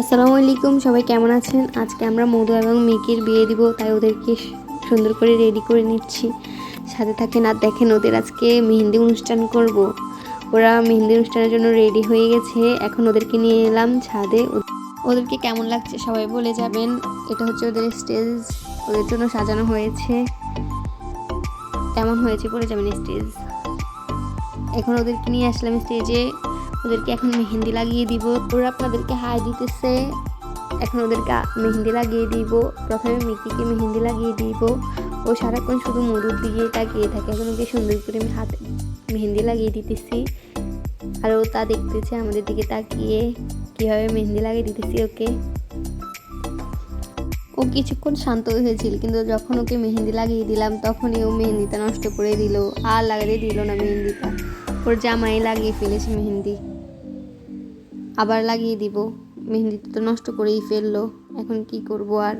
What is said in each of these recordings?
আসসালামু আলাইকুম, সবাই কেমন আছেন? আজকে আমরা মধু এবং মিকির বিয়ে দিব, তাই ওদেরকে সুন্দর করে রেডি করে নিচ্ছি। সাথে থাকেন আর দেখেন, ওদের আজকে মেহেন্দি অনুষ্ঠান করব। ওরা মেহেন্দি অনুষ্ঠানের জন্য রেডি হয়ে গেছে। এখন ওদেরকে নিয়ে এলাম ছাদে। ওদেরকে কেমন লাগছে সবাই বলে যাবেন। এটা হচ্ছে ওদের স্টেজ, ওদের জন্য সাজানো হয়েছে। কেমন হয়েছে বলে যাবেন স্টেজ। এখন ওদেরকে নিয়ে আসলাম স্টেজে। ওদেরকে এখন মেহেন্দি লাগিয়ে দিব। ওরা আপনাদেরকে হাই দিতেছে। এখন ওদেরকে মেহেন্দি লাগিয়ে দিব। প্রথমে মিকিকে মেহেন্দি লাগিয়ে দিব। ও সারাক্ষণ শুধু মধুর দিকে তাকিয়ে থাকে। এখন ওকে সুন্দর করে আমি হাতে মেহেন্দি লাগিয়ে দিতেছি। আর ও তা দেখতেছে আমাদের দিকে তাকিয়ে কীভাবে মেহেন্দি লাগিয়ে দিতেছি ওকে। ও কিছুক্ষণ শান্ত হয়েছিল, কিন্তু যখন ওকে মেহেন্দি লাগিয়ে দিলাম তখনই ও মেহেন্দিটা নষ্ট করে দিল। আর লাগাতে দিল না মেহেন্দিটা। ওর জামাই লাগিয়ে ফেলেছে মেহেন্দি। আবার লাগিয়ে দিব। মেহেন্দিটা তো নষ্ট করেই ফেললো। এখন কি করব আর।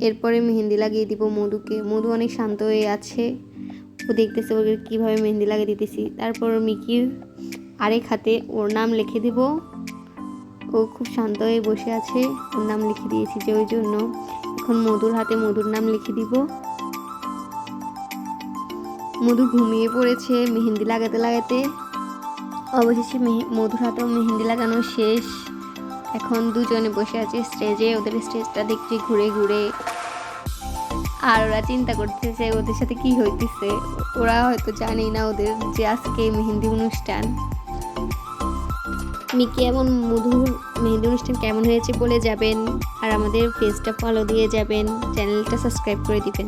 এরপরে মেহেন্দি লাগিয়ে দিব মধুকে। মধু অনেক শান্ত হয়ে আছে। ও দেখতেছে ওকে কীভাবে মেহেন্দি লাগিয়ে দিতেছি। তারপর মিকির আরেক হাতে ওর নাম লিখে দিব। ও খুব শান্ত হয়ে বসে আছে। ওর নাম লিখে দিয়েছি যে ওই জন্য। এখন মধুর হাতে মধুর নাম লিখে দিব। মধু ঘুমিয়ে পড়েছে মেহেন্দি লাগাতে লাগাতে। অবশেষে মধুর হাতেও মেহেন্দি লাগানো শেষ। এখন দুজনে বসে আছে স্টেজে। ওদের স্টেজটা দেখছি ঘুরে ঘুরে। আর ওরা চিন্তা করতেছে ওদের সাথে কি হইতেছে। ওরা হয়তো জানেই না ওদের যে আজকে মেহেন্দি অনুষ্ঠান। মিকি এবং মধুর মেহেন্দি অনুষ্ঠান কেমন হয়েছে বলে যাবেন। আর আমাদের পেজটা ফলো দিয়ে যাবেন, চ্যানেলটা সাবস্ক্রাইব করে দিবেন।